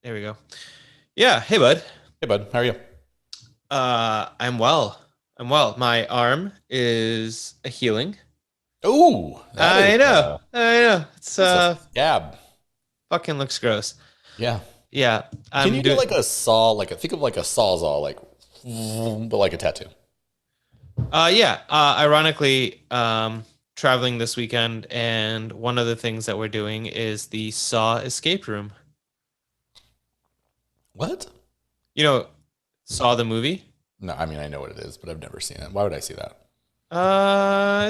There we go. Yeah. Hey, bud. Hey, bud. How are you? I'm well. I'm well. My arm is healing. Oh, that is I know. I know. It's that's a scab. fucking looks gross. Yeah. Yeah. Can I'm you get doing. like a saw, think of like a sawzall, but like a tattoo? Yeah. Ironically, traveling this weekend, and one of the things that we're doing is the Saw escape room. What? You know, Saw the movie. No, I mean I know what it is, but I've never seen it. Why would I see that?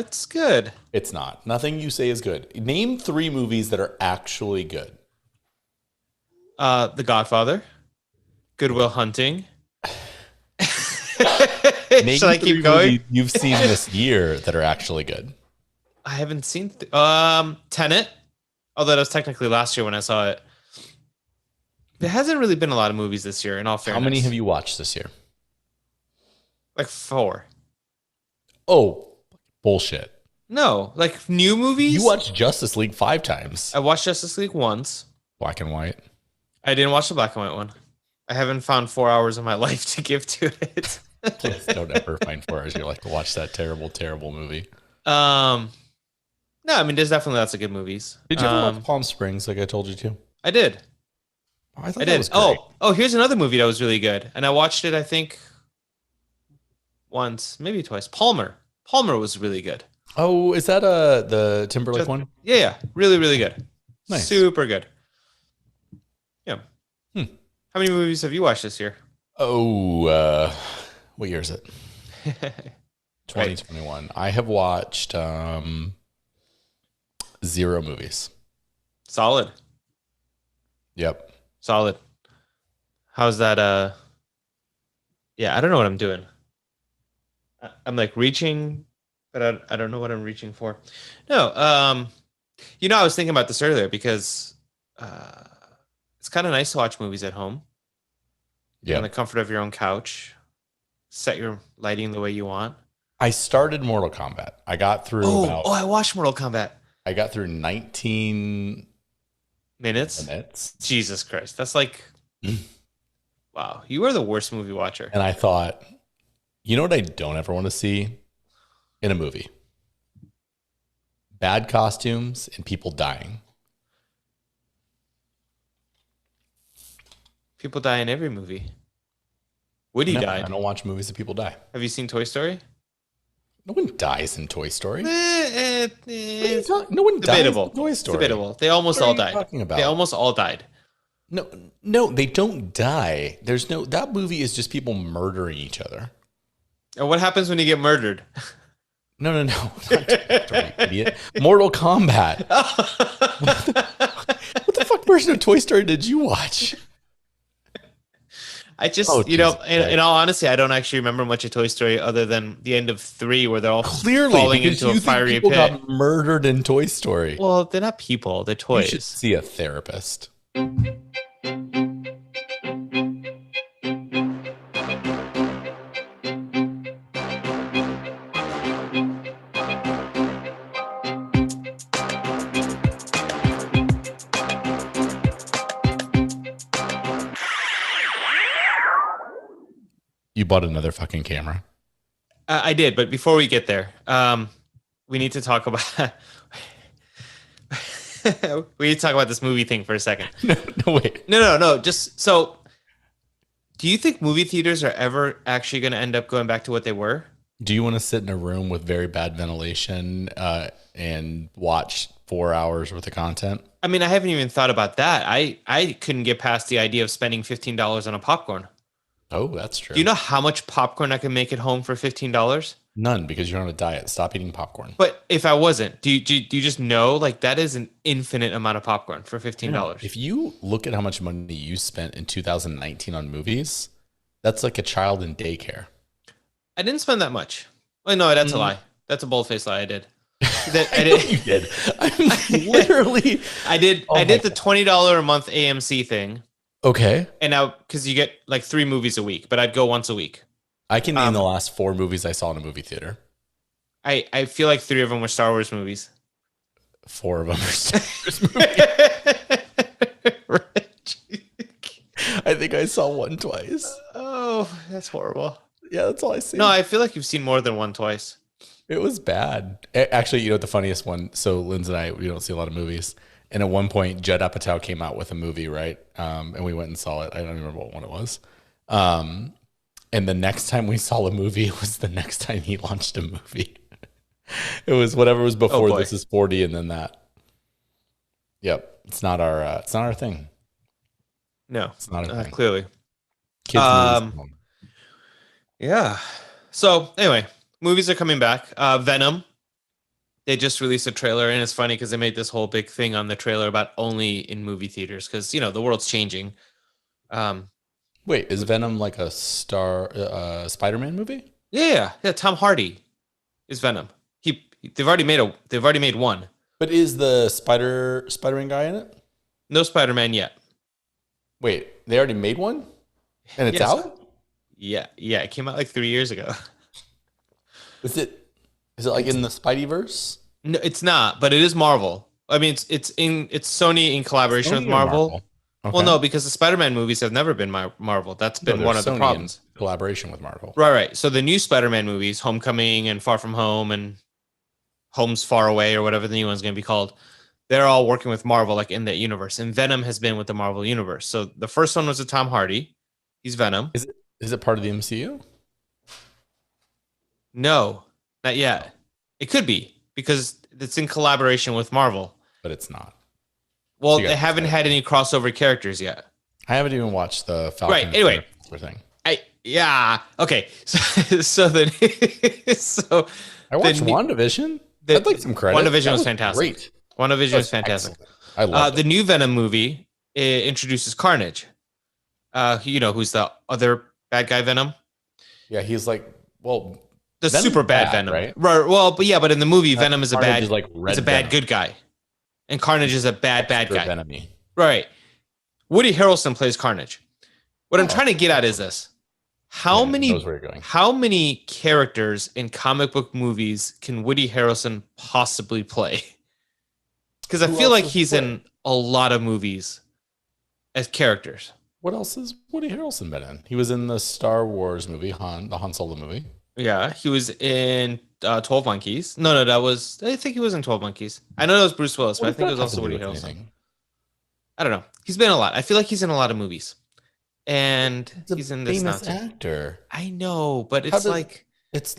It's good. It's not. Nothing you say is good. Name three movies that are actually good. The Godfather, Goodwill Okay. Hunting. Should Name I three keep going? movies you've seen this year that are actually good. I haven't seen Tenet, although that was technically last year when I saw it. There hasn't really been a lot of movies this year, in all How many have fairness. you watched this year? Like four. Oh, bullshit. No, like new You movies. watched Justice League 5 times. I watched Justice League once. Black and white. I didn't watch the black and white one. I haven't found 4 hours of my life to give to it. Please don't ever find 4 hours of your life to watch that terrible, terrible movie. um, no, I mean there's definitely lots of good movies. Did you ever watch Palm Springs like I told you to? I did. Oh, I I thought that did. was great. Oh, here's another movie that was really good, and I watched it I think once, maybe twice. Palmer. Palmer was really good. Oh, is that the Timberlake Just, one? yeah, really, really good. Nice. Super good. Yeah. Hmm. How many movies have you watched this year? Oh, what year is it? Right. 2021. I have watched zero movies. Solid. Yep. Solid. How's that? Yeah, I don't know what I'm doing. I'm like reaching, but I don't know what I'm reaching for. No, I was thinking about this earlier because uh, it's kind of nice to watch movies at home in the Yep. comfort of your own couch, set your lighting the way you want. I started Mortal Kombat. I watched Mortal Kombat. I got through 19 Minutes? minutes. Jesus Christ. That's like, wow, you are the worst movie watcher. And I thought, you know what I don't ever want to see in a movie? Bad costumes and people dying. People die in every movie. Woody No, I died. don't watch movies that people die. Have you seen Toy Story? No one dies in Toy Story. What are you It's talking? No one dies in debatable. Toy It's Story. debatable. They almost What are all you died. talking They about? almost all died. No, no, they don't die. There's no, that movie is just people murdering each other. And what happens when you get murdered? No, no, no. Not Toy Story, idiot. Mortal Kombat. What the fuck version of Toy Story did you watch? I Oh, just, Jesus in Christ. all honesty, I don't actually remember much of Toy Story other than the end of three where they're all Clearly, falling because into a you think fiery people pit. got murdered in Toy Story. Well, they're not people, they're You should toys. see a therapist. You bought another fucking camera. I did, but before we get there, we need to talk about we need to talk about this movie thing for a second. No, no, wait. No. Just so, do you think movie theaters are ever actually going to end up going back to what they were? Do you want to sit in a room with very bad ventilation and watch 4 hours worth of content? I mean, I haven't even thought about that. I couldn't get past the idea of spending $15 on a popcorn. Oh, that's Do you true. know how much popcorn I can make at home for $15? None, because you're on a diet. Stop eating popcorn. But if I wasn't, do you just know like that is an infinite amount of popcorn for $15? If you look at how much money you spent in 2019 on movies, that's like a child in daycare. I didn't spend that much. Oh no, that's a Mm. lie. That's a bold-faced lie. I did. That I I know you did. did. I'm literally. I did. Oh I my did the $20 a month AMC thing, Okay. and now because you get like three movies a week, but I'd go once a week. I can name Um, the last four movies I saw in a movie theater. I feel like three of them were Star Wars movies. Four of them are Star Wars movies. I think I saw one twice. Oh, that's horrible. Yeah, that's all I No, see. I feel like you've seen more than one twice. It was bad. Actually, you know what the funniest one? So Linz and I, we don't see a lot of movies. And at one point, Judd Apatow came out with a movie, right? And we went and saw it. I don't remember what one it was. Um, and the next time we saw a movie, it was the next time he launched a movie. It was whatever was Oh before boy. This Is 40 and then that. Yep. It's not our thing. No, It's not our thing. clearly. Kids movies. Um, yeah. So anyway, movies are coming back. Venom. They just released a trailer, and it's funny because they made this whole big thing on the trailer about only in movie theaters because the world's changing. Um, Wait, is Venom like a Spider-Man movie? yeah. Tom Hardy is Venom. They've already made one. But is the Spider-Man guy in it? No Spider-Man yet. Wait, they already made one? And it's Yes. out? Yeah. It came out like 3 years ago. Is it like in the Spideyverse? No, it's not, but it is Marvel. I mean, it's Sony in collaboration with Sony or Marvel. Okay. Well, no, because the Spider-Man movies have never been Marvel. That's No, been they're one of the Sony in problems. collaboration with Marvel. Right. So the new Spider-Man movies, Homecoming and Far From Home and Home's Far Away or whatever the new one's going to be called, they're all working with Marvel, like in that universe. And Venom has been with the Marvel universe. So the first one was with Tom Hardy. He's Venom. Is it part of the MCU? No, not yet. It could be because it's in collaboration with Marvel. But it's not. Well, So you they got haven't had any crossover characters yet. I haven't even watched the Falcon Right, anyway. thing. Okay. So then, so I watched the- WandaVision. the- I'd like some credit. WandaVision That was fantastic. Great. WandaVision That was fantastic. excellent. I love The new Venom movie introduces Carnage. Who's the other bad guy Venom? Yeah, he's like, well, The Venom's super bad bad, Venom, right? Right. Well, but in the movie, Venom is a Carnage bad, is like red it's a bad Venom. good guy, and Carnage is a bad Extra guy. Venom-y. Right. Woody Harrelson plays Carnage. What I'm trying to get at is this: Yeah, knows where you're going. how many characters in comic book movies can Woody Harrelson possibly play? Because I Who feel else like has he's played? in a lot of movies as characters. What else has Woody Harrelson been in? He was in the Star Wars movie, the Han Solo movie. Yeah, he was in 12 Monkeys. No, I think he was in 12 Monkeys. I know that was Bruce Willis, but I think it was also Woody Harrelson. I don't know. He's been in a lot. I feel like he's in a lot of movies. And he's in this now famous too. actor. I know, but How it's does- like It's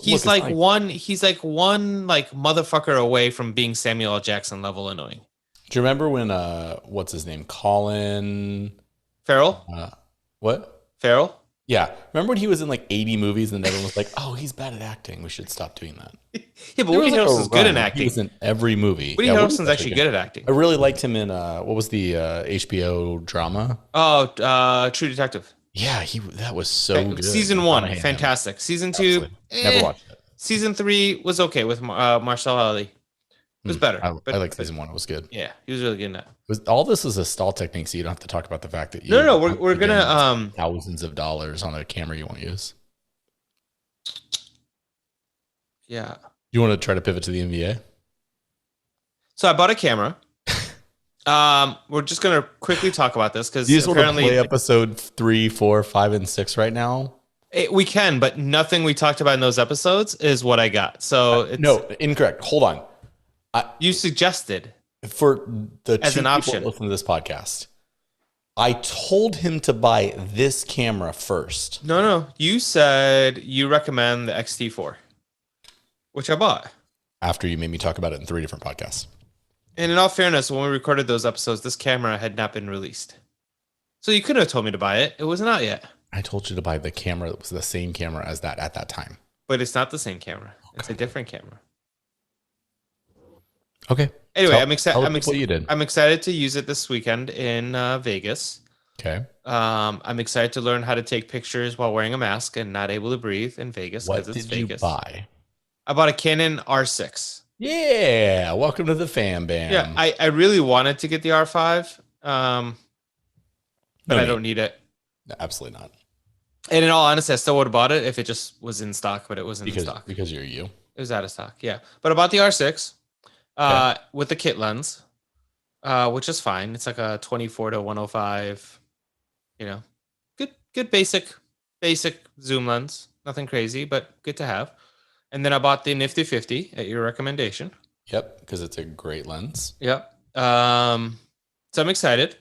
he's like one motherfucker away from being Samuel L. Jackson level annoying. Do you remember when what's his name? Colin Farrell? what? Farrell? Yeah. Remember when he was in like 80 movies and everyone was like, "Oh, he's bad at acting. We should stop doing that." Yeah, but There Woody was, like, a Harrelson's good run. in He acting. was in every movie. Woody Yeah, Harrelson's Woody's actually good at acting. I really liked him in what was the HBO drama? Oh, True Detective. Yeah, that was so good. Season I 1, hated him. fantastic. Season 2, Absolutely. Never watched it. Season 3 was okay with Marcel Ali. It was better. I like season 1. It was good. Yeah, he was really good in that. All this is a stall technique, so you don't have to talk about the fact that you No, we're gonna thousands of dollars on a camera you won't use. yeah. You want to try to pivot to the NBA? So I bought a camera. We're just gonna quickly talk about this because Do you just want to apparently play episode 3, 4, 5, and 6 right now? we can, but nothing we talked about in those episodes is what I got. So it's, No, incorrect. Hold on. you suggested For the As two an people option. that listen to this podcast, I told him to buy this camera first. no. You said you recommend the XT4, which I bought. After you made me talk about it in 3 different podcasts. And in all fairness, when we recorded those episodes, this camera had not been released. So you couldn't have told me to buy it. It wasn't out yet. I told you to buy the camera that was the same camera as that at that time. But it's not the same camera. It's a different camera. Okay. Anyway, Tell- I'm excited. tell the people you did. I'm excited to use it this weekend in Vegas. Okay. I'm excited to learn how to take pictures while wearing a mask and not able to breathe in Vegas What because it's did you Vegas. buy? I bought a Canon R6. Yeah. Welcome to the fam bam. Yeah, I really wanted to get the R5, but No I need. don't need it. No, absolutely not. And in all honesty, I still would have bought it if it just was in stock, but it wasn't in stock. Because you're you. It was out of stock, yeah. But I bought the R6 with the kit lens, which is fine. It's like a 24 to 105 you know, good basic zoom lens. Nothing crazy, but good to have. And then I bought the Nifty 50 at your recommendation. Yep, because it's a great lens. Yep. So I'm excited.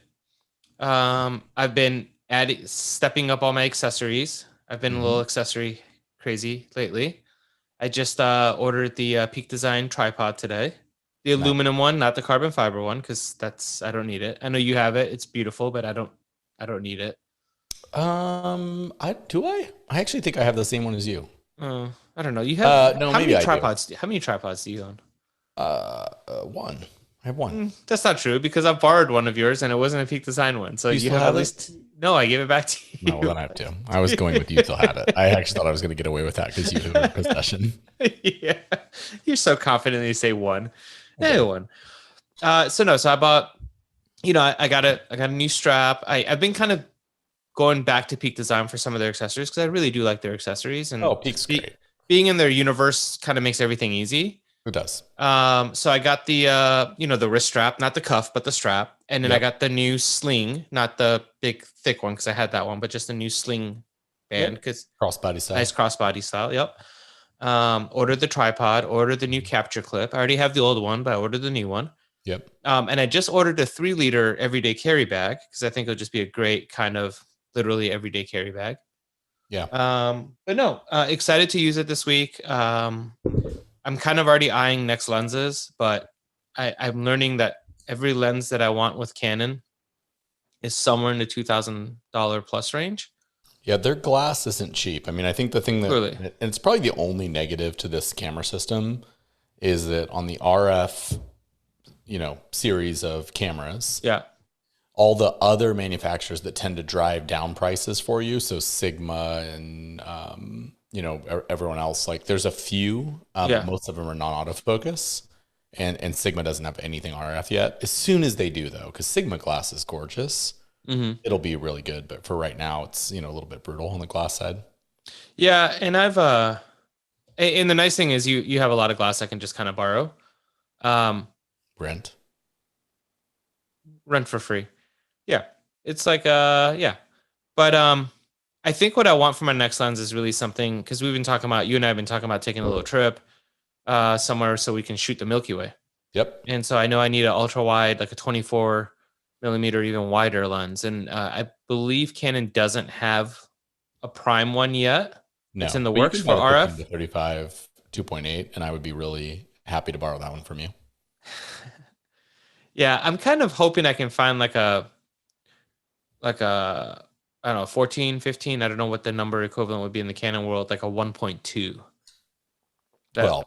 I've been stepping up all my accessories. I've been a little accessory crazy lately. I just ordered the Peak Design tripod today. The Nice. aluminum one, not the carbon fiber one, because I don't need it. I know you have it. It's beautiful, but I don't need it. I actually think I have the same one as you. I don't know. You have No, how maybe many I do. tripods? How many tripods do you own? One. I have one. That's not true because I borrowed one of yours and it wasn't a Peak Design one. So Do you you still have at have it? least no. I gave it back to No, well, you. then I have to. I was going with you still had it. I actually thought I was going to get away with that because you have it in possession. Yeah, you're so confidently say one. Okay. One. So no. So I bought. I got a new strap. I've been kind of going back to Peak Design for some of their accessories because I really do like their accessories and Oh, Peak's great. being in their universe kind of makes everything easy. It does. So I got the the wrist strap, not the cuff, but the strap, and then I Yep. got the new sling, not the big thick one because I had that one, but just the new sling band because Crossbody style. nice crossbody style. Yep. Ordered the tripod, ordered the new capture clip. I already have the old one, but I ordered the new one. Yep. And I just ordered a 3-liter everyday carry bag because I think it'll just be a great kind of literally everyday carry bag. Yeah. But no, excited to use it this week. I'm kind of already eyeing next lenses, but I'm learning that every lens that I want with Canon is somewhere in the $2,000 plus range. Yeah, their glass isn't cheap. I mean, I think the thing that, Clearly. and it's probably the only negative to this camera system is that on the RF, series of cameras, Yeah. all the other manufacturers that tend to drive down prices for you, so Sigma and everyone else, like there's a few, Yeah. most of them are non-autofocus, and Sigma doesn't have anything RF yet. As soon as they do, though, because Sigma glass is gorgeous, it'll be really good. But for right now, it's a little bit brutal on the glass side. Yeah, and I've and the nice thing is you have a lot of glass I can just kind of borrow. Rent. Rent for free. Yeah. It's like yeah. But I think what I want for my next lens is really something because you and I have been talking about taking a little trip somewhere so we can shoot the Milky Way. Yep. And so I know I need an ultra wide, like a 24 millimeter, even wider lens. And I believe Canon doesn't have a prime one yet. No, It's in the but you works can for buy the 15 RF. to 35 2.8, and I would be really happy to borrow that one from you. Yeah, I'm kind of hoping I can find like a I don't know, 14, 15. I don't know what the number equivalent would be in the Canon world, like a 1.2. That Well,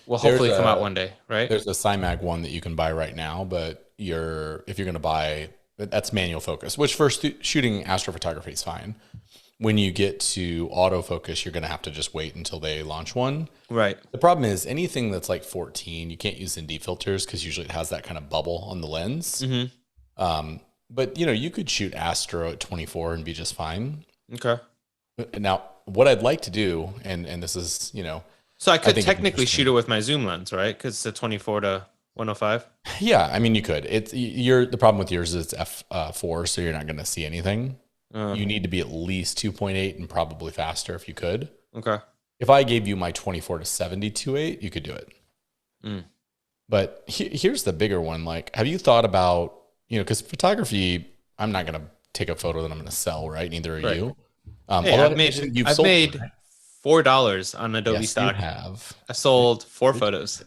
will hopefully come out a one day, right? there's a Cymag one that you can buy right now, but if you're going to buy, that's manual focus, which for shooting astrophotography is fine. When you get to autofocus, you're going to have to just wait until they launch one. Right. The problem is anything that's like 14, you can't use ND filters because usually it has that kind of bubble on the lens. But you could shoot Astro at 24 and be just fine. Okay. Now, what I'd like to do, and this is, So I could think technically it's shoot it with my zoom lens, right? Because it's a 24 to 105. yeah, I mean, you could. The problem with yours is it's f4, so you're not going to see anything. You need to be at least 2.8 and probably faster if you could. Okay. If I gave you my 24 to 72.8, you could do it. But here's the bigger one. Like, have you thought about, because photography, I'm not going to take a photo that I'm going to sell, right? Neither are Right. you. Hey, Although I've sold made one, right? $4 on Adobe Yes, stock. you have. I sold 4 photos.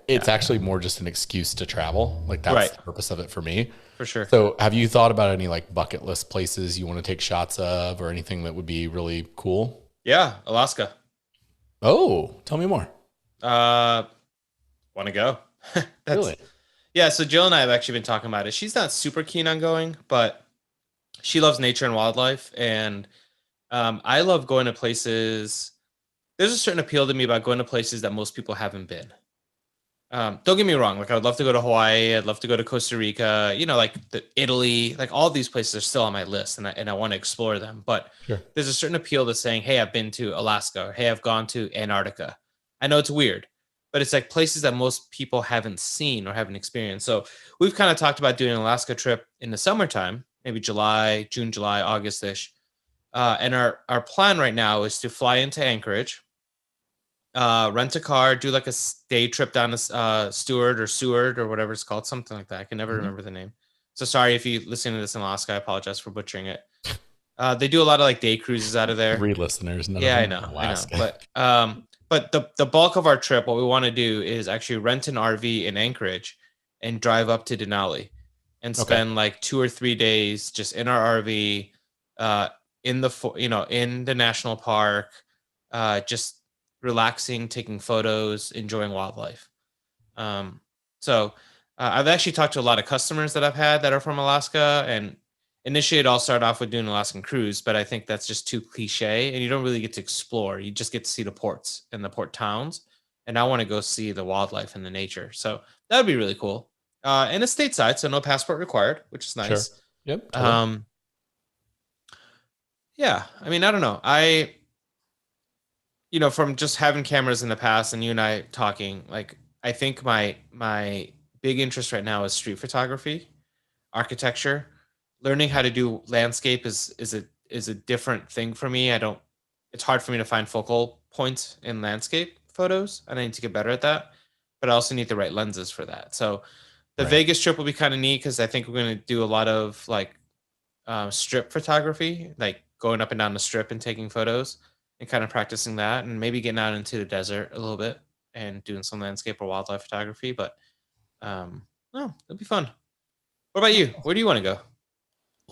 It's actually more just an excuse to travel. Like that's Right. the purpose of it for me. For sure. So have you thought about any like bucket list places you want to take shots of or anything that would be really cool? Yeah, Alaska. Oh, tell me more. Want to go? Really? Yeah, so Jill and I have actually been talking about it. She's not super keen on going, but she loves nature and wildlife. And I love going to places. There's a certain appeal to me about going to places that most people haven't been. Don't get me wrong. Like, I would love to go to Hawaii. I'd love to go to Costa Rica, like Italy, like all these places are still on my list and I want to explore them. But Sure. there's a certain appeal to saying, hey, I've been to Alaska, or hey, I've gone to Antarctica. I know it's weird, but it's like places that most people haven't seen or haven't experienced. So we've kind of talked about doing an Alaska trip in the summertime maybe July, June, July, August-ish. And our plan right now is to fly into Anchorage, rent a car, do like a day trip down to Stewart or Seward or whatever it's called, something like that. I can never remember the name. So sorry if you listen to this in Alaska. I apologize for butchering it. They do a lot of like day cruises out of there. 3 listeners, none of Yeah, them in I know. Alaska. But the bulk of our trip, what we want to do is actually rent an RV in Anchorage and drive up to Denali and Okay. spend like 2 or 3 days just in our RV, in in the national park, just relaxing, taking photos, enjoying wildlife. Um, so I've actually talked to a lot of customers that I've had that are from Alaska, and initially it all started off with doing an Alaskan cruise, but I think that's just too cliche, and you don't really get to explore. You just get to see the ports and the port towns, and I want to go see the wildlife and the nature. So that would be really cool. And it's stateside, so no passport required, which is Sure. nice. Yep. Totally. Um, yeah, I mean, I don't know. From just having cameras in the past and you and I talking, like I think my big interest right now is street photography, architecture. Learning how to do landscape is a different thing for me. I don't It's hard for me to find focal points in landscape photos, and I need to get better at that. But I also need the right lenses for that. So the Right. Vegas trip will be kind of neat because I think we're going to do a lot of like strip photography, like going up and down the strip and taking photos and kind of practicing that, and maybe getting out into the desert a little bit and doing some landscape or wildlife photography. But no, it'll be fun. What about you? Where do you want to go?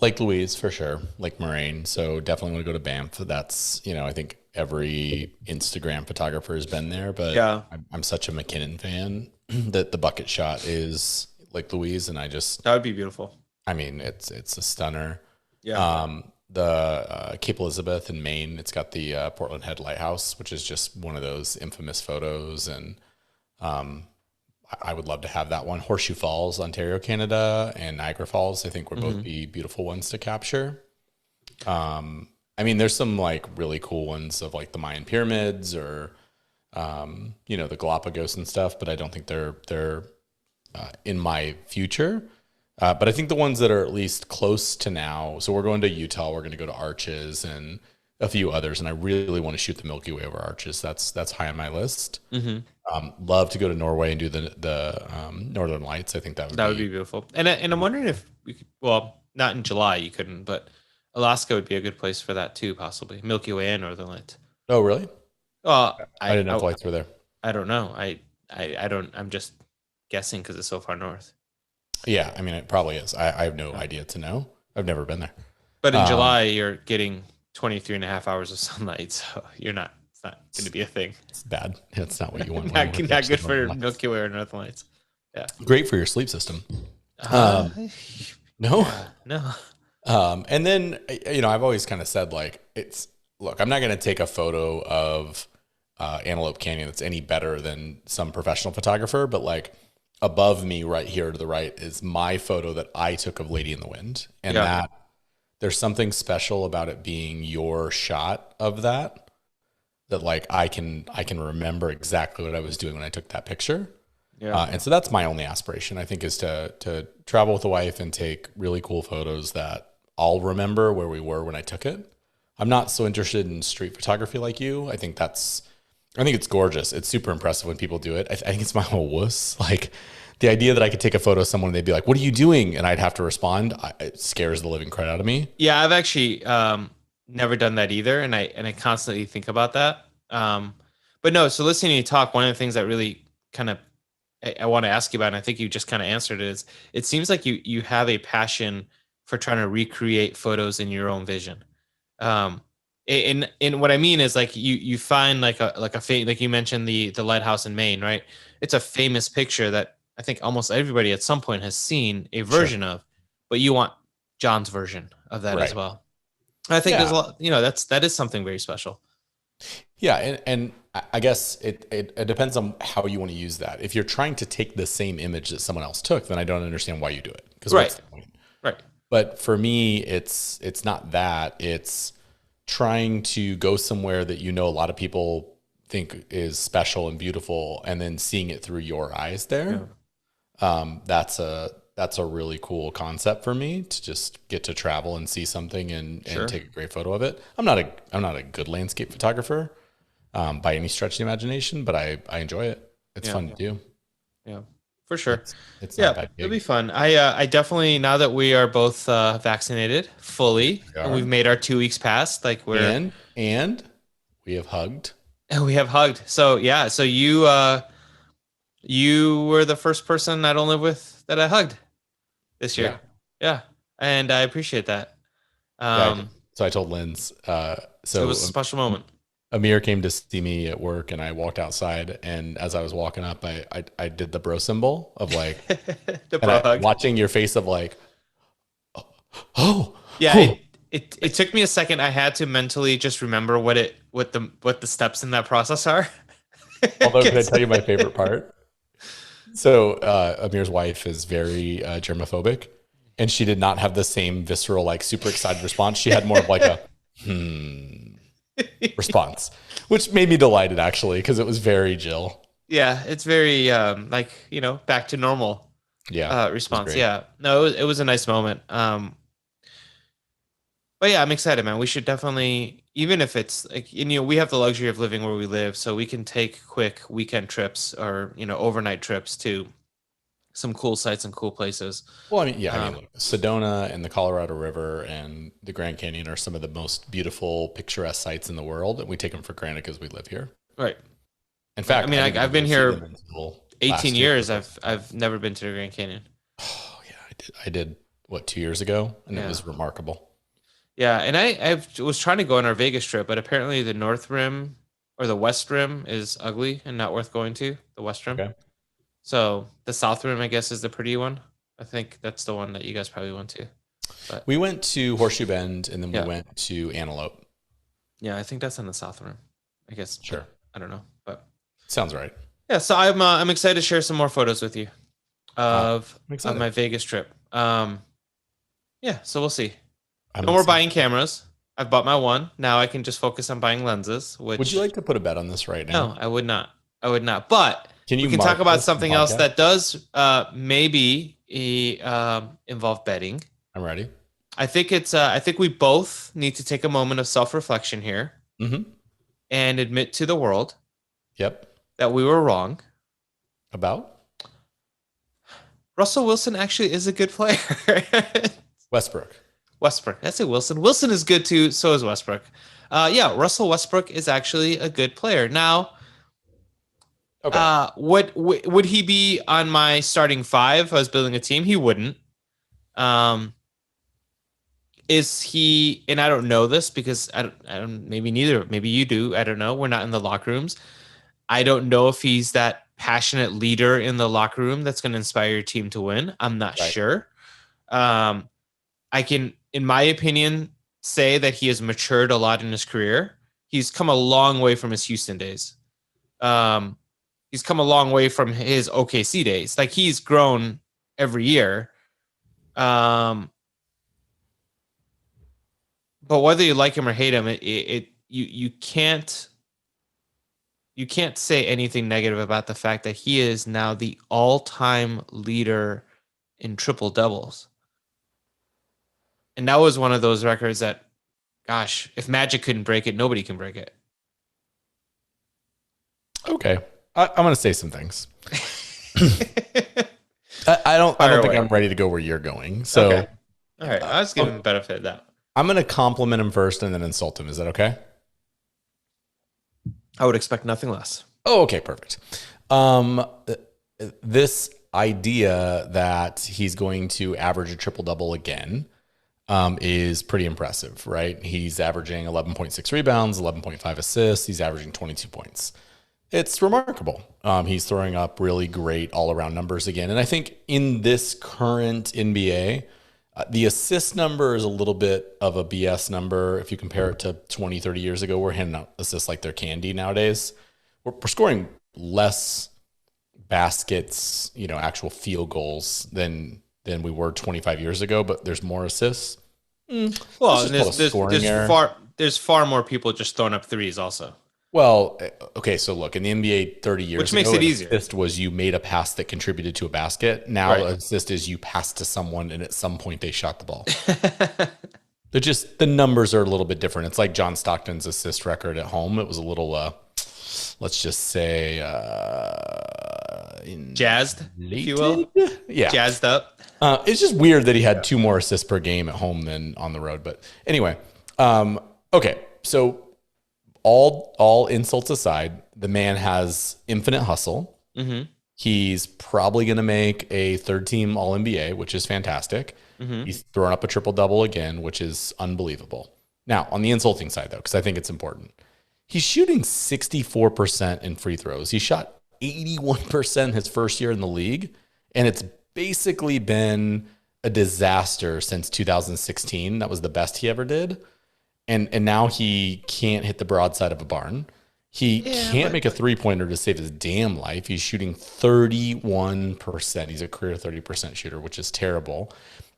Lake Louise for sure, Lake Moraine. So definitely want to go to Banff. That's, I think every Instagram photographer has been there, but Yeah, I'm such a McKinnon fan that the bucket shot is Lake Louise. And that would be beautiful. I mean, it's a stunner. Yeah. The Cape Elizabeth in Maine, it's got the Portland Head Lighthouse, which is just one of those infamous photos. And um, I would love to have that one. Horseshoe Falls, Ontario, Canada, and Niagara Falls, I think would both be beautiful ones to capture. I mean, there's some like really cool ones of like the Mayan pyramids or the Galapagos and stuff, but I don't think they're in my future. But I think the ones that are at least close to now. So we're going to Utah. We're going to go to Arches and a few others, and I really want to shoot the Milky Way over Arches. That's high on my list. Love to go to Norway and do the Northern Lights. I think That would be beautiful. And I'm wondering if we could, well, not in July, you couldn't, but Alaska would be a good place for that too, possibly. Milky Way and Northern Lights. Oh, really? Well, I didn't know if lights were there. I don't know. I don't. I'm just guessing because it's so far north. Yeah, I mean, it probably is. I have no idea to know. I've never been there. But in July, you're getting 23 and a half hours of sunlight, so you're not. It's not going to be a thing. It's bad. It's not what you want. Not good for Milky Way or Northern Lights. Yeah. Great for your sleep system. Uh, No. no. And then, I've always kind of said like, look, I'm not going to take a photo of Antelope Canyon that's any better than some professional photographer, but like above me right here to the right is my photo that I took of Lady in the Wind. And that there's something special about it being your shot of that like I can remember exactly what I was doing when I took that picture. Yeah. And so that's my only aspiration, I think, is to travel with a wife and take really cool photos that I'll remember where we were when I took it. I'm not so interested in street photography like you. I think it's gorgeous. It's super impressive when people do it. I think it's my whole wuss. Like the idea that I could take a photo of someone and they'd be like, "What are you doing?" And I'd have to respond. It scares the living crap out of me. Yeah, I've actually never done that either, and I constantly think about that. But no, so listening to you talk, one of the things that really kind of I want to ask you about, and I think you just kind of answered it, is it seems like you have a passion for trying to recreate photos in your own vision. And what I mean is like you find like like you mentioned the lighthouse in Maine, right? It's a famous picture that I think almost everybody at some point has seen a version of, but you want John's version of that as well. I think there's a lot, that is something very special. Yeah, and I guess it depends on how you want to use that. If you're trying to take the same image that someone else took, then I don't understand why you do it. Because what's the point? Right. But for me, it's not that. It's trying to go somewhere that a lot of people think is special and beautiful, and then seeing it through your eyes there. Yeah. that's a really cool concept for me to just get to travel and see something and Sure. take a great photo of it. I'm not a good landscape photographer by any stretch of the imagination, but I enjoy it. It's Yeah. fun to do. Yeah. For sure. It's not a Yeah, bad it'll be gig. fun. I definitely, now that we are both vaccinated Yes, fully we and we've are. made our 2 weeks past, like And we have hugged. we have hugged. So yeah, so you were the first person I don't live with that I hugged this year. Yeah. Yeah. And I appreciate that. Yeah, I did. Um, So I told Linz, it was a so special moment. Amir came to see me at work and I walked outside and as I was walking up, I did the bro symbol of like, The and bro hug. watching your face of like, oh, Yeah, oh, it took me a second. I had to mentally just remember what the steps in that process are. although can I 'Cause- tell you my favorite part? So Amir's wife is very germophobic and she did not have the same visceral, like super excited response. She had more of like a, hmm response, which made me delighted actually, because it was very Jill. Yeah, it's very like, back to normal Yeah, it was response. great. Yeah. No, it was a nice moment. But yeah, I'm excited, man. We should definitely, even if it's like, we have the luxury of living where we live, so we can take quick weekend trips or, overnight trips to some cool sites and cool places. Well, I mean, yeah, I mean, Um, look, Sedona and the Colorado River and the Grand Canyon are some of the most beautiful, picturesque sites in the world, and we take them for granted because we live here. right. In Right. I fact, mean, I didn't I've even been go see them here until 18 last year. years. I've never been to the Grand Canyon. Oh yeah, I did. I did what 2 years ago, and it Yeah. was remarkable. Yeah, and I was trying to go on our Vegas trip, but apparently the North Rim or the West Rim is ugly and not worth going to, the West Rim. Okay. So the South Rim, I guess, is the pretty one. I think that's the one that you guys probably went to. But We went to Horseshoe Bend, and then we yeah, went to Antelope. yeah, I think that's on the South Rim. I guess, Sure, I don't know, but sounds right. yeah. So I'm excited to share some more photos with you of I'm of excited. my Vegas trip. Yeah. So we'll see. I'm No more excited. buying cameras. I've bought my one. Now I can just focus on buying lenses, Would you which like to put a bet on this right no, now? I would not. I would not. But Can we you can talk mark about this in something else podcast? that does maybe involve betting. I'm ready. I think we both need to take a moment of self-reflection here Mm-hmm. and admit to the world Yep. that we were wrong. About Russell Wilson actually is a good player. Westbrook. Westbrook. That's it. Wilson. Wilson is good too. So is Westbrook. Yeah, Russell Westbrook is actually a good player. Now, Okay. would he be on my starting five if I was building a team? He wouldn't. Um, is he? And I don't know this because I don't. Maybe neither. Maybe you do. I don't know. We're not in the locker rooms. I don't know if he's that passionate leader in the locker room that's going to inspire your team to win. I'm not Right. sure. Um, I can, in my opinion, say that he has matured a lot in his career. He's come a long way from his Houston days. Um, he's come a long way from his OKC days. Like he's grown every year. But whether you like him or hate him, you can't say anything negative about the fact that he is now the all-time leader in triple doubles. And that was one of those records that, gosh, if Magic couldn't break it, nobody can break it. Okay. I'm going to say some things. I Fire don't think away. I'm ready to go where you're going. So Okay. All right. I was giving him the benefit of that. I'm going to compliment him first and then insult him. Is that okay? I would expect nothing less. Oh, okay. Perfect. Um, this idea that he's going to average a triple double again is pretty impressive, right? He's averaging 11.6 rebounds, 11.5 assists. He's averaging 22 points. It's remarkable. He's throwing up really great all around numbers again. And I think in this current NBA, the assist number is a little bit of a BS number. If you compare it to 20, 30 years ago, we're handing out assists like they're candy nowadays. We're scoring less baskets, actual field goals than we were 25 years ago, but there's more assists. Well, Let's just call it a scoring error. there's far more people just throwing up threes also. Well, okay, so look, in the NBA 30 which years makes ago, it an easier. assist was you made a pass that contributed to a basket. Now, Right. an assist is you passed to someone and at some point they shot the ball. They're just, the numbers are a little bit different. It's like John Stockton's assist record at home. It was a little, let's just say, Jazzed, if you inflated. will. Yeah. Jazzed up. It's just weird that he had two more assists per game at home than on the road. But anyway, okay. So all insults aside, the man has infinite hustle. Mm-hmm. He's probably going to make a third team All NBA, which is fantastic. Mm-hmm. He's throwing up a triple double again, which is unbelievable. Now, on the insulting side, though, because I think it's important, he's shooting 64% in free throws. He shot 81% his first year in the league, and it's basically been a disaster since 2016. That was the best he ever did. And now he can't hit the broadside of a barn. He can't make a three-pointer to save his damn life. He's shooting 31%. He's a career 30% shooter, which is terrible.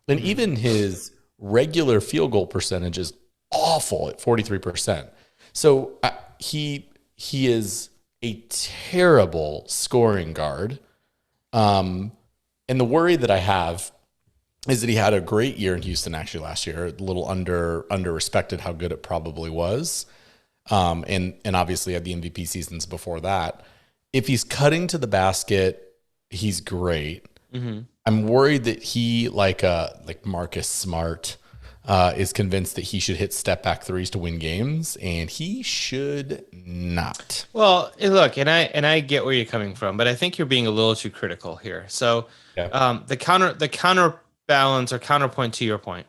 And even his regular field goal percentage is awful at 43%. So he is a terrible scoring guard. And the worry that I have is that he had a great year in Houston actually last year, a little under respected how good it probably was. And obviously had the MVP seasons before that. If he's cutting to the basket, he's great. Mm-hmm. I'm worried that he, like Marcus Smart, is convinced that he should hit step back threes to win games, and he should not. Well, look, and I get where you're coming from, but I think you're being a little too critical here. So, Yeah. the counterbalance or counterpoint to your point,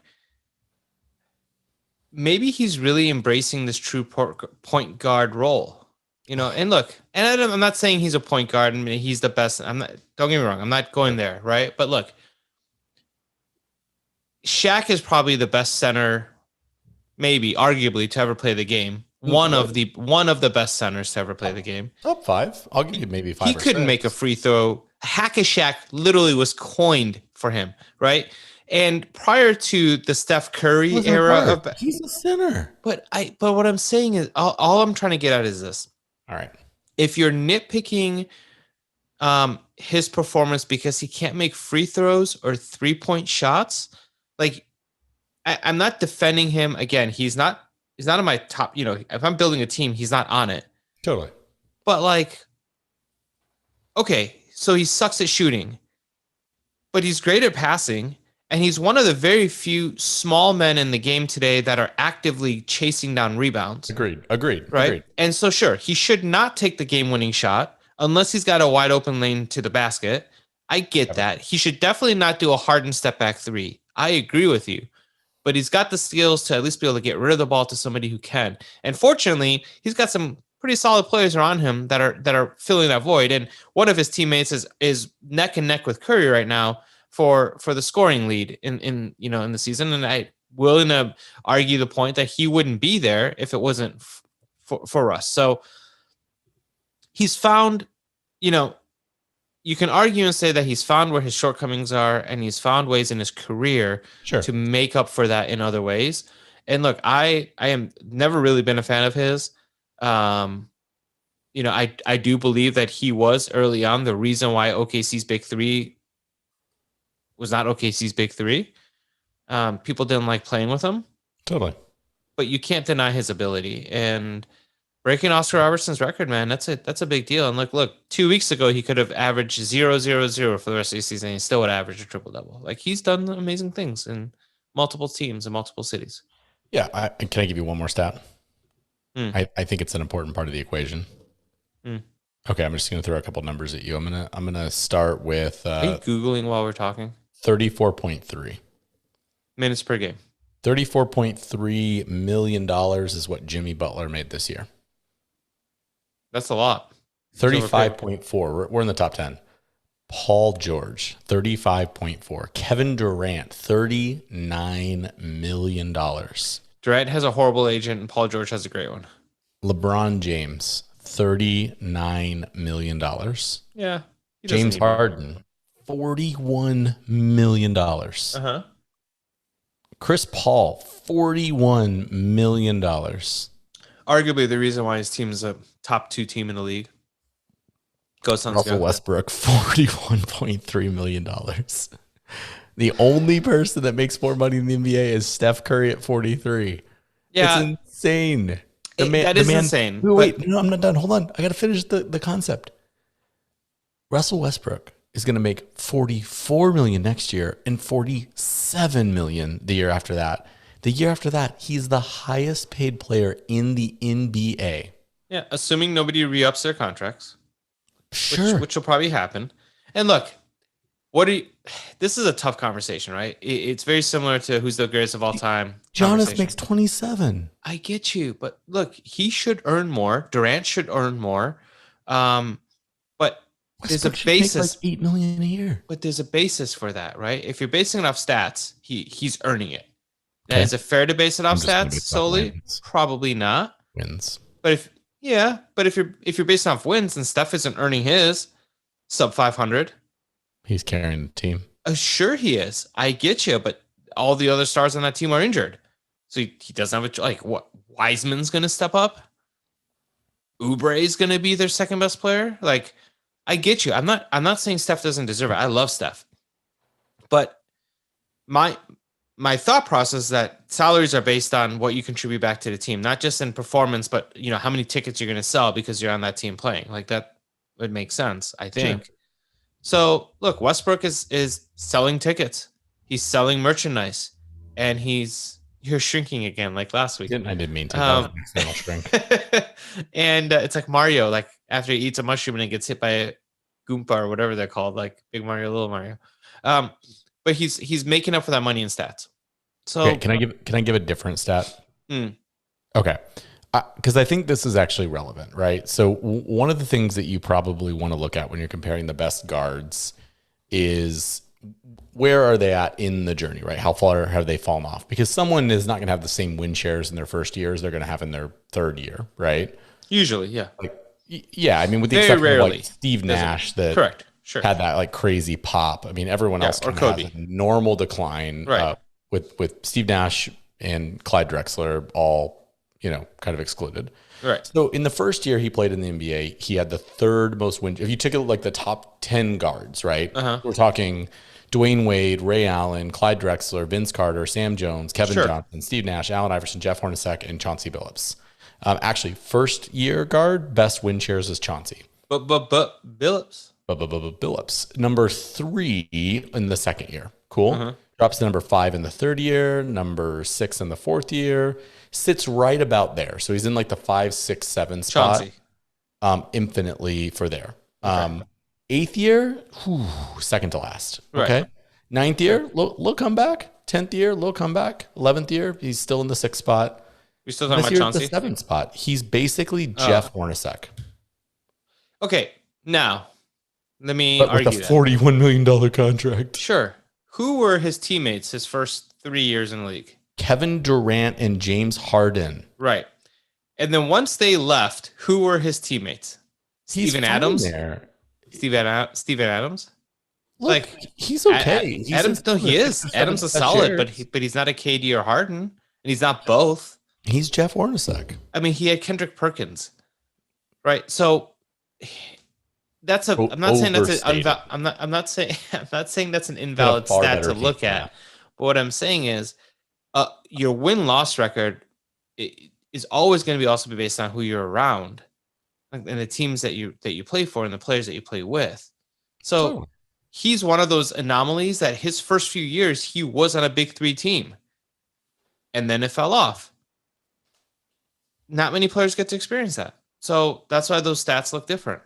maybe he's really embracing this true point guard role, And look, and I'm not saying he's a point guard and he's the best. I'm not. Don't get me wrong. I'm not going there, right? But look, Shaq is probably the best center, maybe arguably, to ever play the game. One of the best centers to ever play the game. Top five. I'll give you maybe five. He couldn't make a free throw. Hack-a-Shaq literally was coined for him, right? And prior to the Steph Curry era, he's a center. But what I'm saying is, all I'm trying to get at is this. All right. If you're nitpicking his performance because he can't make free throws or 3-point shots, like I'm not defending him. Again, he's not on my top. If I'm building a team, he's not on it. Totally. But like, okay, so he sucks at shooting, but he's great at passing. And he's one of the very few small men in the game today that are actively chasing down rebounds. Agreed. Right. Agreed. And so, sure, he should not take the game-winning shot unless he's got a wide open lane to the basket. I get that. He should definitely not do a hardened step back three. I agree with you. But he's got the skills to at least be able to get rid of the ball to somebody who can. And fortunately, he's got some pretty solid players around him that are filling that void. And one of his teammates is neck and neck with Curry right now for the scoring lead in the season. And I willing to argue the point that he wouldn't be there if it wasn't for Russ. So he's found, you can argue and say that he's found where his shortcomings are, and he's found ways in his career to make up for that in other ways. And look, I am never really been a fan of his. I do believe that he was early on the reason why OKC's big three was not OKC's big three. People didn't like playing with him. Totally. But you can't deny his ability. And breaking Oscar Robertson's record, man, that's a big deal. And look, 2 weeks ago, he could have averaged 0-0-0 for the rest of the season. And he still would average a triple-double. Like, he's done amazing things in multiple teams in multiple cities. Yeah. Can I give you one more stat? I think it's an important part of the equation. Okay, I'm just going to throw a couple numbers at you. I'm gonna start with. Are you Googling while we're talking? 34.3 minutes per game. $34.3 million is what Jimmy Butler made this year. That's a lot. 35.4. We're in the top 10. Paul George, 35.4. Kevin Durant, $39 million. Durant has a horrible agent, and Paul George has a great one. LeBron James, $39 million. Yeah. James Harden, $41 million. Uh-huh. Chris Paul, $41 million. Arguably the reason why his team is a top 2 team in the league. Go Suns, Russell go. Westbrook, $41.3 million. The only person that makes more money in the NBA is Steph Curry at 43. It's Yeah, insane. that The is man. insane. Wait, But no, I'm not done. Hold on. I got to finish the concept. Russell Westbrook is going to make 44 million next year and 47 million the year after that. The year after that, he's the highest paid player in the NBA. yeah, assuming nobody re-ups their contracts, Sure. which will probably happen. And look, what are you, this is a tough conversation, right? It's very similar to who's the greatest of all time Giannis conversation. makes 27. I get you, but look, he should earn more. Durant should earn more. Um, but there's a Westbrook should make like basis, 8 million a year. but there's a basis for that, right? If you're basing it off stats, he's earning it. Now, Okay. is it fair to base it off I'm just going to stats base it off solely? wins. Probably not. Wins. But if you're based off wins and Steph isn't earning his sub 500, He's carrying the team. sure he is. I get you, but all the other stars on that team are injured, so he doesn't have a like. What Wiseman's going to step up? Oubre is going to be their second best player. Like, I get you. I'm not saying Steph doesn't deserve it. I love Steph, but my my thought process is that salaries are based on what you contribute back to the team, not just in performance, but how many tickets you're going to sell because you're on that team playing. Like that would make sense, I think. Sure. So look, Westbrook is selling tickets. He's selling merchandise, and you're shrinking again like last week. I didn't mean to. That was an accidental shrink. And it's like Mario, like after he eats a mushroom and it gets hit by a Goomba or whatever they're called, like Big Mario, Little Mario. But he's making up for that money in stats. So Okay, can I give a different stat? Okay. Because I think this is actually relevant, right? So one of the things that you probably want to look at when you're comparing the best guards is where are they at in the journey, right? How far have they fallen off? Because someone is not going to have the same win shares in their first year as they're going to have in their third year, right? usually, yeah, Like, yeah, I mean, with the very exception of rarely. like Steve Nash that Correct, sure. had that like crazy pop. I mean, everyone else or kind of has Kobe. a normal decline, Right. with Steve Nash and Clyde Drexler all, kind of excluded. Right. So in the first year he played in the NBA, he had the third most win. If you took it like the top 10 guards, right? We're talking Dwayne Wade, Ray Allen, Clyde Drexler, Vince Carter, Sam Jones, Kevin Johnson, Steve Nash, Allen Iverson, Jeff Hornacek, and Chauncey Billups. Actually, first year guard, best win shares is Chauncey. But Billups. Billups. Number 3 in the second year. Cool. Drops to number 5 in the third year, number 6 in the fourth year, sits right about there. So he's in like the 5, 6, 7 spot. Chauncey. Infinitely for there. Okay. 8th year, second to last. Okay. Right. 9th year, little comeback. 10th year, little comeback. 11th year, he's still in the 6th spot. We still talking This about year's Chauncey? the 7th spot. He's basically Jeff Hornacek. Okay, now let me But with argue a that. $41 million contract. Sure. Who were his teammates his first 3 years in the league? Kevin Durant and James Harden. Right. And then once they left, who were his teammates? He's Steven fine Adams? there. Steven Adams? Look, Like, he's okay. He's Adams, no, he is. Adams is solid, but he's not a KD or Harden, and he's not both. He's Jeff Hornacek. I mean, he had Kendrick Perkins, right? So that's a. I'm not saying that's Overstated. I'm not saying I'm not saying that's an invalid far stat better to look team, at. yeah. But what I'm saying is, your win loss record is always going to be also be based on who you're around, and the teams that you play for and the players that you play with. So. Totally. He's one of those anomalies that his first few years, he was on a big 3 team. And then it fell off. Not many players get to experience that. So that's why those stats look different.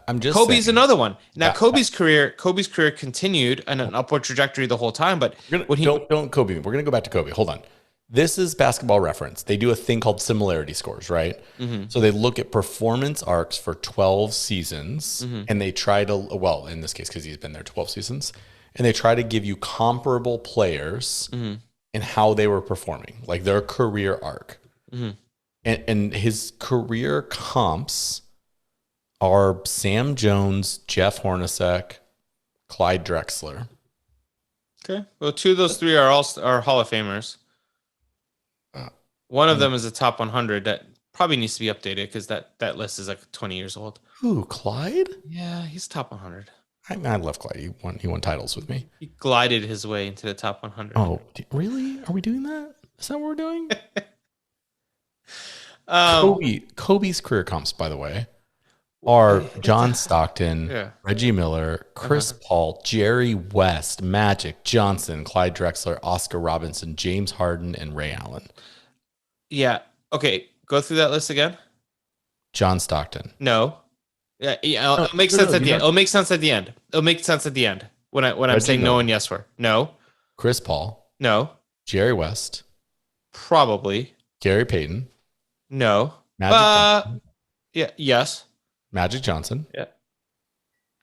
I'm just Kobe's saying, another one. Now, Yeah. Kobe's career continued on an upward trajectory the whole time, but don't Kobe me. We're gonna go back to Kobe. Hold on. This is Basketball Reference. They do a thing called Similarity Scores, right? So they look at performance arcs for 12 seasons, and they try to, well, in this case, because he's been there 12 seasons, and they try to give you comparable players and how they were performing, like their career arc. And his career comps are Sam Jones, Jeff Hornacek, Clyde Drexler. okay. Well, 2 of those 3 are Hall of Famers. One of them is a top 100 that probably needs to be updated because that list is like 20 years old. Who, Clyde? Yeah, he's top 100. I love Clyde. He won titles with me. He glided his way into the top 100. Oh, really? Are we doing that? Is that what we're doing? Um, Kobe's career comps, by the way, are John it's- Stockton, yeah. Reggie Miller, Chris Paul, Jerry West, Magic Johnson, Clyde Drexler, Oscar Robinson, James Harden, and Ray Allen. Yeah. Okay. Go through that list again. John Stockton. No. Yeah. No, It'll make sense at the you end. It'll make sense at the end. It'll make sense at the end when I'm Reggie saying no Miller. and yes for. No. Chris Paul, No. Jerry West, Probably. Gary Payton, No. Magic Johnson, Yeah. Yes. Magic Johnson, Yeah.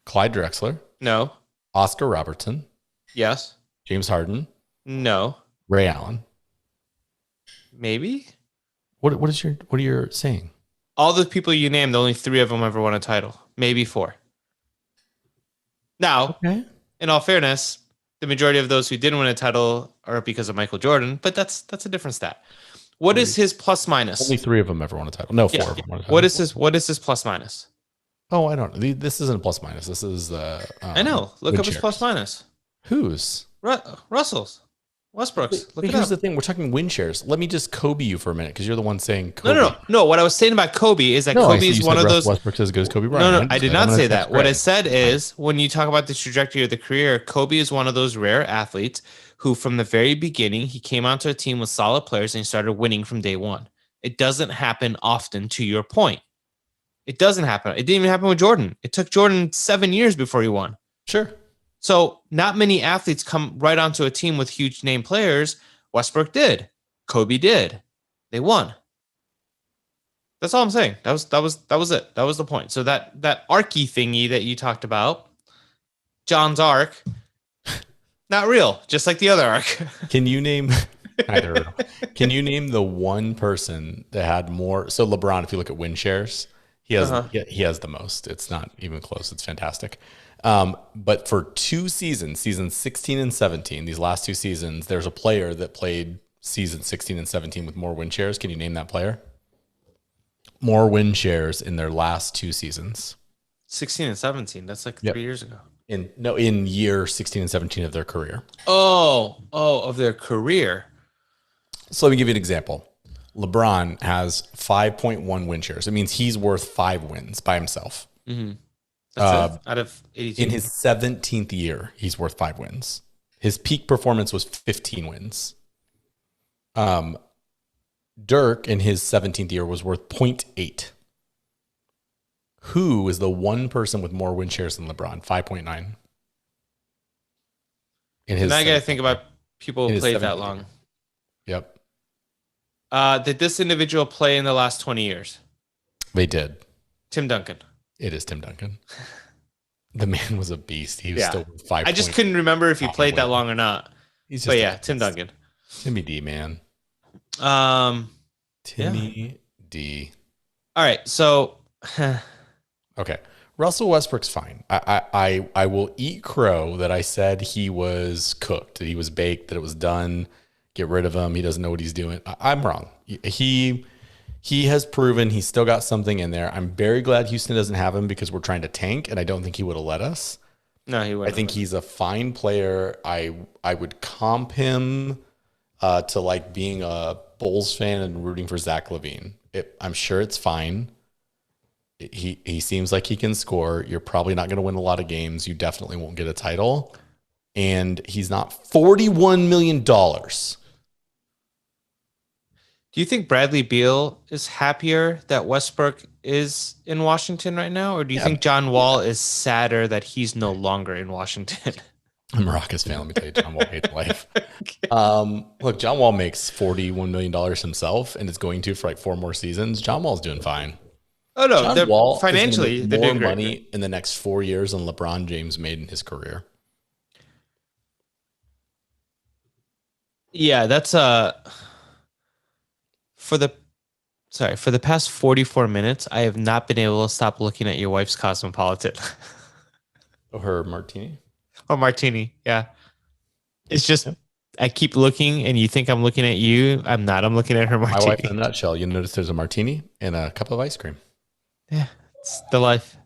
Clyde Drexler, No. Oscar Robertson, Yes. James Harden, No. Ray Allen. Maybe. What are you saying? All the people you named, only 3 of them ever won a title. Maybe 4. Now, Okay. in all fairness, the majority of those who didn't win a title are because of Michael Jordan, but that's a different stat. What is his plus minus? Only 3 of them ever won a title. No, 4 Yeah. of them won a title. What is his plus minus? Oh, I don't know. This isn't a plus minus. This is I know. Look up his plus minus. Whose? Russell's. Westbrook's. Look But it here's up. the thing. We're talking win shares. Let me just Kobe you for a minute because you're the one saying Kobe. No. What I was saying about Kobe is that No, Kobe you is said one of Russ those. Westbrook's as good as Kobe Bryant. No, I did not I'm say gonna that. What I said is when you talk about the trajectory of the career, Kobe is one of those rare athletes who, from the very beginning, he came onto a team with solid players and he started winning from day one. It doesn't happen often, to your point. It doesn't happen. It didn't even happen with Jordan. It took Jordan 7 years before he won. Sure. So not many athletes come right onto a team with huge name players. Westbrook did. Kobe did. They won. That's all I'm saying. That was it. That was the point. So that arcy thingy that you talked about, John's arc, not real, just like the other arc. Can you name Can you name the one person that had more? So LeBron, if you look at win shares, he has he has the most. It's not even close. It's fantastic. But for 2 seasons, seasons 16 and 17, these last 2 seasons, there's a player that played season 16 and 17 with more win shares. Can you name that player? More win shares in their last 2 seasons. 16 and 17. That's like 3 years ago. In year 16 and 17 of their career. Of their career. So let me give you an example. LeBron has 5.1 win shares. It means he's worth 5 wins by himself. Mm-hmm. That's it. Out of 82. In his 17th year, he's worth 5 wins. His peak performance was 15 wins. Dirk in his 17th year was worth 0.8. Who is the one person with more win shares than LeBron? 5.9. And I got to think about people who played that long. Yep. Did this individual play in the last 20 years? They did. Tim Duncan. It is Tim Duncan. The man was a beast. He was still 5. I just couldn't remember if he played that long or not. But yeah, Tim Duncan. Timmy D, man. Timmy D. All right, so okay. Russell Westbrook's fine. I will eat crow that I said he was cooked, that he was baked, that it was done. Get rid of him. He doesn't know what he's doing. I'm wrong. He has proven he's still got something in there. I'm very glad Houston doesn't have him because we're trying to tank, and I don't think he would have let us. No, he wouldn't. I think he's a fine player. I would comp him to like being a Bulls fan and rooting for Zach LaVine. I'm sure it's fine. He seems like he can score. You're probably not going to win a lot of games. You definitely won't get a title. And he's not $41 million. Do you think Bradley Beal is happier that Westbrook is in Washington right now? Or do you think John Wall is sadder that he's no longer in Washington? I'm a Rockets fan. Let me tell you, John Wall hates life. Look, John Wall makes $41 million himself and is going to for like 4 more seasons. John Wall's doing fine. Oh, no. John Wall financially, is they're more doing great. money in the next 4 years than LeBron James made in his career. Yeah, that's for the past 44 minutes, I have not been able to stop looking at your wife's Cosmopolitan. Her martini? Or martini, yeah. It's just I keep looking, and you think I'm looking at you. I'm not. I'm looking at her My wife in a martini. nutshell. You notice there's a martini and a cup of ice cream. Yeah, it's the life.